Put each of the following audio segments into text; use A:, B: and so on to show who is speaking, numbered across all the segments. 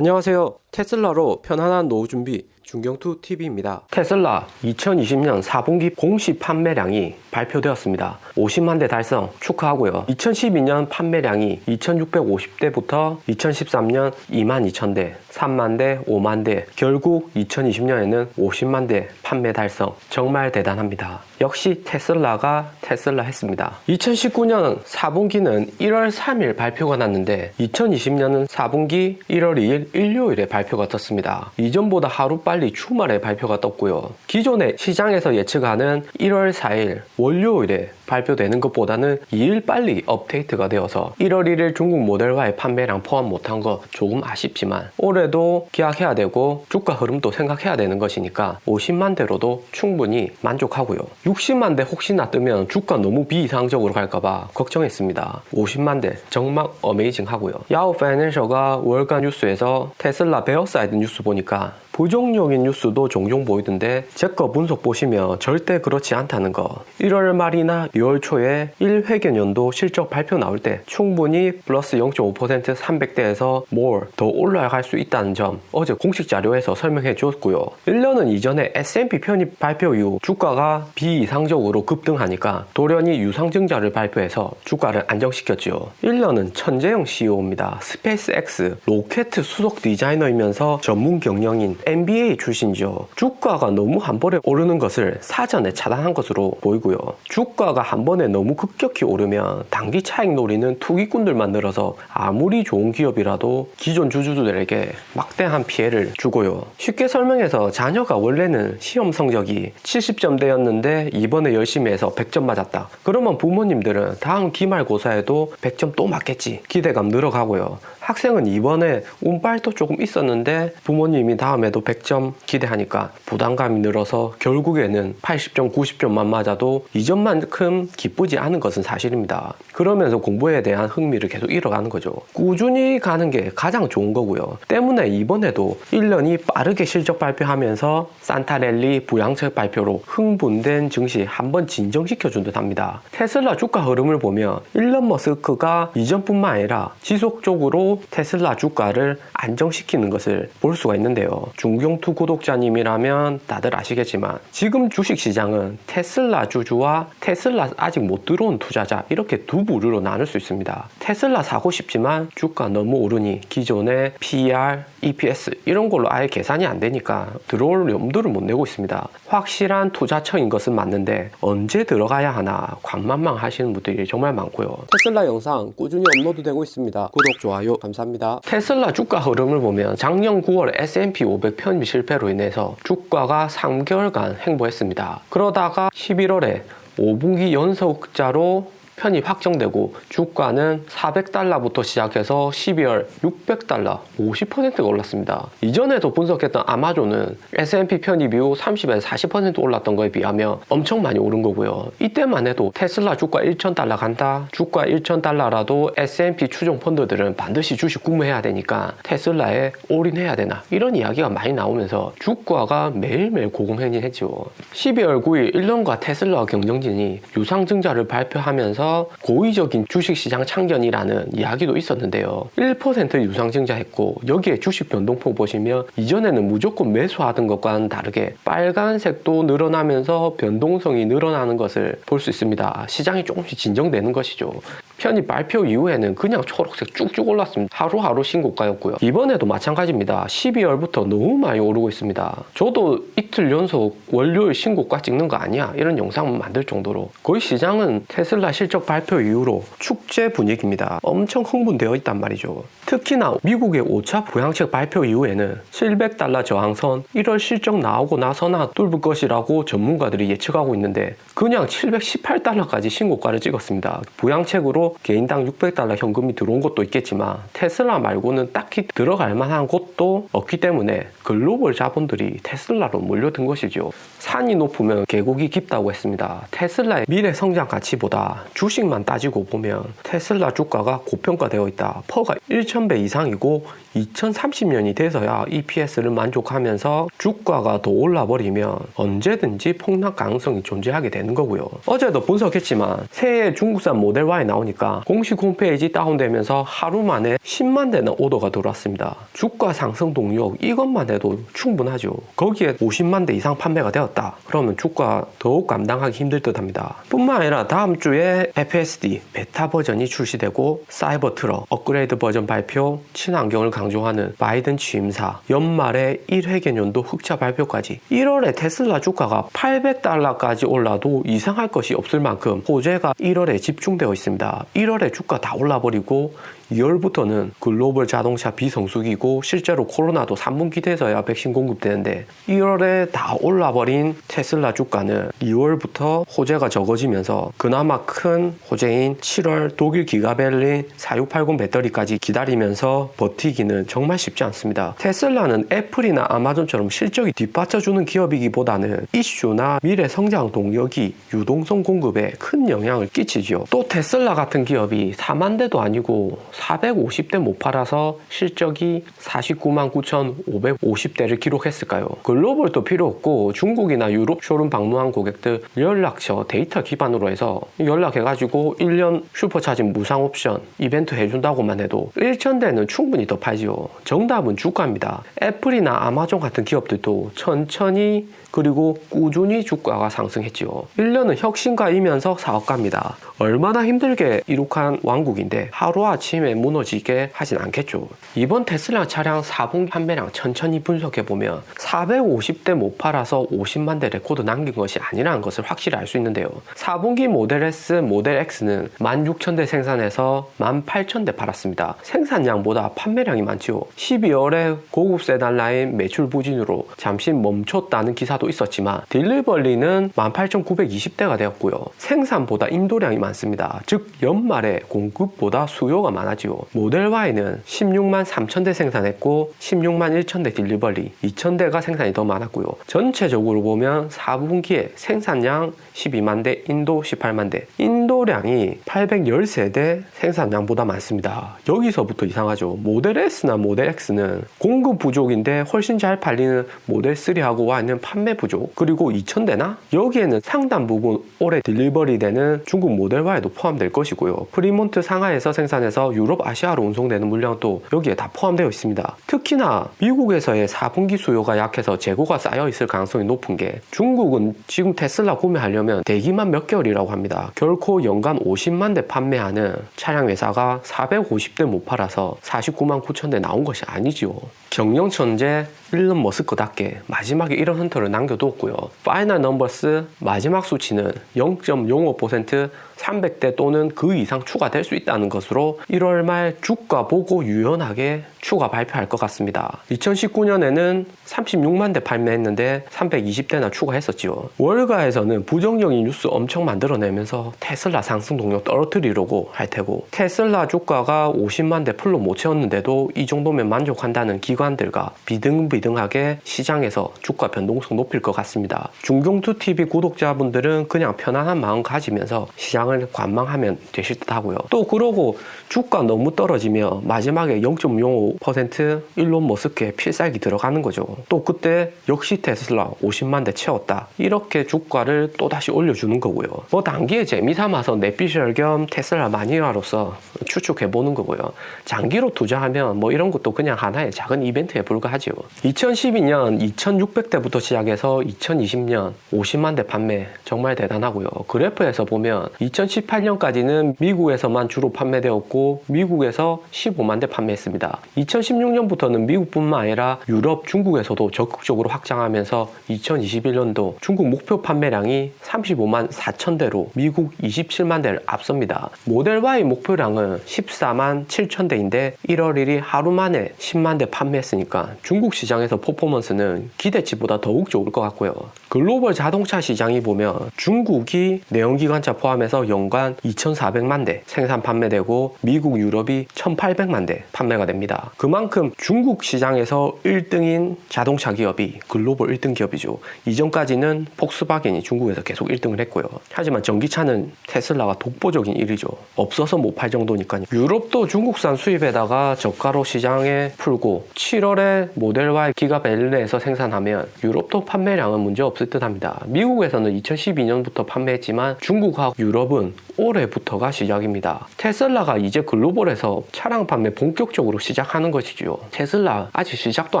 A: 안녕하세요. 테슬라로 편안한 노후 준비 중경투 TV입니다. 테슬라 2020년 4분기 공시 판매량이 발표되었습니다. 50만 대 달성 축하하고요. 2012년 판매량이 2650대부터 2013년 22,000대, 3만 대, 5만 대, 결국 2020년에는 50만 대 판매 달성. 정말 대단합니다. 역시 테슬라가 테슬라 했습니다. 2019년 4분기는 1월 3일 발표가 났는데 2020년은 4분기 1월 2일 일요일에 발표가 떴습니다. 이전보다 하루 빨리 주말에 발표가 떴고요. 기존에 시장에서 예측하는 1월 4일 월요일에 발표되는 것보다는 2일 빨리 업데이트가 되어서 1월 1일 중국 모델화의 판매량 포함 못한 거 조금 아쉽지만 올해도 기약해야 되고 주가 흐름도 생각해야 되는 것이니까 50만 대로도 충분히 만족하고요. 60만 대 혹시나 뜨면 주가 너무 비이상적으로 갈까봐 걱정했습니다. 50만 대 정말 어메이징 하고요. 야후 파이낸셜가 월간 뉴스에서 테슬라 베어사이드 뉴스 보니까 부정적인 뉴스도 종종 보이던데 제 거 분석 보시면 절대 그렇지 않다는 거. 1월 말이나 2월 초에 1회계년도 실적 발표 나올 때 충분히 플러스 0.5% 300대에서 more 더 올라갈 수 있다는 점 어제 공식 자료에서 설명해 주었고요. 1년은 이전에 S&P 편입 발표 이후 주가가 비이상적으로 급등하니까 돌연히 유상증자를 발표해서 주가를 안정시켰죠. 1년은 천재형 CEO입니다. 스페이스X 로켓 수석 디자이너이면서 전문 경영인 MBA 출신이죠. 주가가 너무 한 번에 오르는 것을 사전에 차단한 것으로 보이고요. 주가가 한 번에 너무 급격히 오르면 단기 차익 노리는 투기꾼들만 늘어서 아무리 좋은 기업이라도 기존 주주들에게 막대한 피해를 주고요. 쉽게 설명해서 자녀가 원래는 시험 성적이 70점대였는데 이번에 열심히 해서 100점 맞았다. 그러면 부모님들은 다음 기말고사에도 100점 또 맞겠지. 기대감 늘어가고요. 학생은 이번에 운빨도 조금 있었는데 부모님이 다음에도 100점 기대하니까 부담감이 늘어서 결국에는 80점, 90점만 맞아도 이전만큼 기쁘지 않은 것은 사실입니다. 그러면서 공부에 대한 흥미를 계속 잃어가는 거죠. 꾸준히 가는 게 가장 좋은 거고요. 때문에 이번에도 1년이 빠르게 실적 발표하면서 산타랠리 부양책 발표로 흥분된 증시 한번 진정시켜준 듯 합니다. 테슬라 주가 흐름을 보면 일론 머스크가 이전뿐만 아니라 지속적으로 테슬라 주가를 안정시키는 것을 볼 수가 있는데요. 중경투 구독자님이라면 다들 아시겠지만 지금 주식시장은 테슬라 주주와 테슬라 아직 못 들어온 투자자 이렇게 두 부류로 나눌 수 있습니다. 테슬라 사고 싶지만 주가 너무 오르니 기존의 PER, EPS 이런 걸로 아예 계산이 안 되니까 들어올 염두를 못 내고 있습니다. 확실한 투자처인 것은 맞는데 언제 들어가야 하나 관망망 하시는 분들이 정말 많고요. 테슬라 영상 꾸준히 업로드되고 있습니다. 구독, 좋아요 감사합니다. 테슬라 주가 흐름을 보면 작년 9월 S&P 500 편입 실패로 인해서 주가가 3개월간 횡보했습니다. 그러다가 11월에 5분기 연속자로 편입 확정되고 주가는 400달러부터 시작해서 12월 600달러 50%가 올랐습니다. 이전에도 분석했던 아마존은 S&P 편입 이후 30에서 40% 올랐던 거에 비하면 엄청 많이 오른 거고요. 이때만 해도 테슬라 주가 1,000달러 간다. 주가 1,000달러라도 S&P 추종 펀드들은 반드시 주식 구매해야 되니까 테슬라에 올인해야 되나 이런 이야기가 많이 나오면서 주가가 매일매일 고공행진했죠. 12월 9일 일론과 테슬라 경영진이 유상증자를 발표하면서 고의적인 주식시장 참견이라는 이야기도 있었는데요. 1% 유상증자했고 여기에 주식 변동폭 보시면 이전에는 무조건 매수하던 것과는 다르게 빨간색도 늘어나면서 변동성이 늘어나는 것을 볼 수 있습니다. 시장이 조금씩 진정되는 것이죠. 편입 발표 이후에는 그냥 초록색 쭉쭉 올랐습니다. 하루하루 신고가였고요. 이번에도 마찬가지입니다. 12월부터 너무 많이 오르고 있습니다. 저도 이틀 연속 월요일 신고가 찍는 거 아니야 이런 영상 만들 정도로 거의 시장은 테슬라 실적 발표 이후로 축제 분위기입니다. 엄청 흥분되어 있단 말이죠. 특히나 미국의 5차 부양책 발표 이후에는 700달러 저항선 1월 실적 나오고 나서나 뚫을 것이라고 전문가들이 예측하고 있는데 그냥 718달러까지 신고가를 찍었습니다. 부양책으로 개인당 600달러 현금이 들어온 것도 있겠지만 테슬라 말고는 딱히 들어갈 만한 곳도 없기 때문에 글로벌 자본들이 테슬라로 몰려든 것이죠. 산이 높으면 계곡이 깊다고 했습니다. 테슬라의 미래 성장 가치보다 주식만 따지고 보면 테슬라 주가가 고평가되어 있다. 퍼가 1000배 이상이고 2030년이 돼서야 EPS를 만족하면서 주가가 더 올라버리면 언제든지 폭락 가능성이 존재하게 되는 거고요. 어제도 분석했지만 새해 중국산 모델 Y 나오니까 하니까 공식 홈페이지 다운되면서 하루 만에 10만 대는 오더가 들어왔습니다. 주가 상승 동력 이것만 해도 충분하죠. 거기에 50만 대 이상 판매가 되었다. 그러면 주가 더욱 감당하기 힘들 듯 합니다. 뿐만 아니라 다음 주에 FSD 베타 버전이 출시되고 사이버 트럭 업그레이드 버전 발표, 친환경을 강조하는 바이든 취임사, 연말에 1회계년도 흑자 발표까지 1월에 테슬라 주가가 800달러까지 올라도 이상할 것이 없을 만큼 호재가 1월에 집중되어 있습니다. 1월에 주가 다 올라버리고 2월부터는 글로벌 자동차 비성수기고 실제로 코로나도 3분기 돼서야 백신 공급되는데 1월에 다 올라버린 테슬라 주가는 2월부터 호재가 적어지면서 그나마 큰 호재인 7월 독일 기가벨린 4680 배터리까지 기다리면서 버티기는 정말 쉽지 않습니다. 테슬라는 애플이나 아마존처럼 실적이 뒷받쳐주는 기업이기보다는 이슈나 미래 성장 동력이 유동성 공급에 큰 영향을 끼치죠. 또 테슬라 같은 기업이 4만 대도 아니고 450대 못 팔아서 실적이 49만 9,550대를 기록했을까요? 글로벌도 필요 없고 중국이나 유럽 쇼룸 방문한 고객들 연락처 데이터 기반으로 해서 연락해가지고 1년 슈퍼차징 무상 옵션 이벤트 해준다고만 해도 1,000대는 충분히 더 팔지요. 정답은 주가입니다. 애플이나 아마존 같은 기업들도 천천히 그리고 꾸준히 주가가 상승했지요. 1년은 혁신가이면서 사업가입니다. 얼마나 힘들게 이룩한 왕국인데 하루아침에 무너지게 하진 않겠죠. 이번 테슬라 차량 4분기 판매량 천천히 분석해보면 450대 못 팔아서 50만 대 레코드 남긴 것이 아니라는 것을 확실히 알 수 있는데요. 4분기 모델 S, 모델 X는 16,000대 생산해서 18,000대 팔았습니다. 생산량보다 판매량이 많지요. 12월에 고급 세단 라인 매출 부진으로 잠시 멈췄다는 기사도 있었지만 딜리버리는 18,920대가 되었고요. 생산보다 인도량이 많습니다. 즉 연말에 공급보다 수요가 많아지요. 모델 Y는 16만 3천대 생산했고 16만 1천대 딜리버리 2천대가 생산이 더 많았고요. 전체적으로 보면 4분기에 생산량 12만 대, 인도 18만 대, 인도량이 813대 생산량보다 많습니다. 여기서부터 이상하죠. 모델 S나 모델 X는 공급 부족인데 훨씬 잘 팔리는 모델 3하고 Y는 판매 부족, 그리고 2,000대나 여기에는 상당 부분 올해 딜리버리 되는 중국 모델 Y도 포함될 것이고요. 프리몬트 상하이에서 생산해서 유럽, 아시아로 운송되는 물량도 여기에 다 포함되어 있습니다. 특히나 미국에서의 4분기 수요가 약해서 재고가 쌓여 있을 가능성이 높은 게 중국은 지금 테슬라 구매하려면 대기만 몇 개월이라고 합니다. 결코 연간 50만 대 판매하는 차량 회사가 450대 못 팔아서 49만 9천 대 나온 것이 아니지요. 경영 천재 일론 머스크답게 마지막에 이런 헌터를 남겨두었고요. 파이널 넘버스 마지막 수치는 0.05% 300대 또는 그 이상 추가될 수 있다는 것으로 1월 말 주가 보고 유연하게 추가 발표할 것 같습니다. 2019년에는 36만 대 판매했는데 320대나 추가했었지요. 월가에서는 부정적인 뉴스 엄청 만들어내면서 테슬라 상승 동력 떨어뜨리려고 할 테고, 테슬라 주가가 50만 대 풀로 못 채웠는데도 이 정도면 만족한다는 기관들과 비등비등하게 시장에서 주가 변동성 높일 것 같습니다. 중경투TV 구독자분들은 그냥 편안한 마음 가지면서 시장을 관망하면 되실 듯 하고요. 또 그러고 주가 너무 떨어지면 마지막에 0.05% 일론 머스크의 필살기 들어가는 거죠. 또 그때 역시 테슬라 50만 대 채웠다, 이렇게 주가를 또다시 올려주는 거고요. 뭐 단기에 재미삼아서 내피셜 겸 테슬라 마니아로서 추측해보는 거고요. 장기로 투자하면 뭐 이런 것도 그냥 하나의 작은 이벤트에 불과하죠. 2012년 2600대부터 시작해서 2020년 50만 대 판매 정말 대단하고요. 그래프에서 보면 2018년까지는 미국에서만 주로 판매되었고 미국에서 15만 대 판매했습니다. 2016년부터는 미국뿐만 아니라 유럽, 중국에서도 적극적으로 확장하면서 2021년도 중국 목표 판매량이 35만 4천 대로 미국 27만 대를 앞섭니다. 모델 Y 목표량은 14만 7천 대인데 1월 1일 하루 만에 10만 대 판매했으니까 중국 시장에서 퍼포먼스는 기대치보다 더욱 좋을 것 같고요. 글로벌 자동차 시장이 보면 중국이 내연기관차 포함해서 연간 2,400만 대 생산 판매되고 미국, 유럽이 1,800만 대 판매가 됩니다. 그만큼 중국 시장에서 1등인 자동차 기업이 글로벌 1등 기업이죠. 이전까지는 폭스바겐이 중국에서 계속 1등을 했고요. 하지만 전기차는 테슬라가 독보적인 1위죠. 없어서 못 팔 정도니까요. 유럽도 중국산 수입에다가 저가로 시장에 풀고 7월에 모델 Y 기가 벨린에서 생산하면 유럽도 판매량은 문제 없을 듯 합니다. 미국에서는 2012년부터 판매했지만 중국하고 유럽은 올해부터가 시작입니다. 테슬라가 이제 글로벌에서 차량 판매 본격적으로 시작하는 것이죠. 테슬라 아직 시작도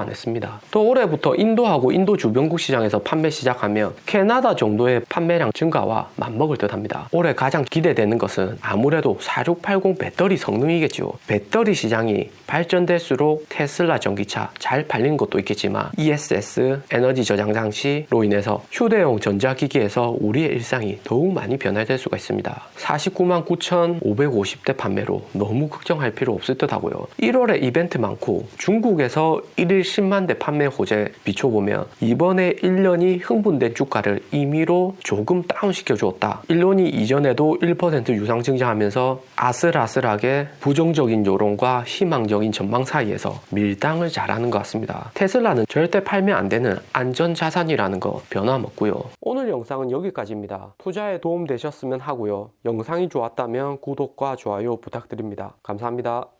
A: 안 했습니다. 또 올해부터 인도하고 인도 주변국 시장에서 판매 시작하면 캐나다 정도의 판매량 증가와 맞먹을 듯 합니다. 올해 가장 기대되는 것은 아무래도 4680 배터리 성능이겠죠. 배터리 시장이 발전될수록 테슬라 전기차 잘 팔리는 것도 있겠지만 ESS 에너지 저장 장치로 인해서 휴대용 전자기기에서 우리의 일상이 더욱 많이 변화될 수가 있습니다. 49만 9,550대 판매로 너무 걱정할 필요 없을 듯 하고요. 1월에 이벤트 많고 중국에서 1일 10만 대 판매 호재 비춰보면 이번에 1년이 흥분된 주가를 임의로 조금 다운시켜 주었다. 1년이 이전에도 1% 유상 증자하면서 아슬아슬하게 부정적인 여론과 희망적인 전망 사이에서 밀당을 잘하는 것 같습니다. 테슬라는 절대 팔면 안 되는 안전자산이라는 거 변함없고요. 오늘 영상은 여기까지입니다. 투자에 도움 되셨으면 하고요. 영상이 좋았다면 구독과 좋아요 부탁드립니다. 감사합니다.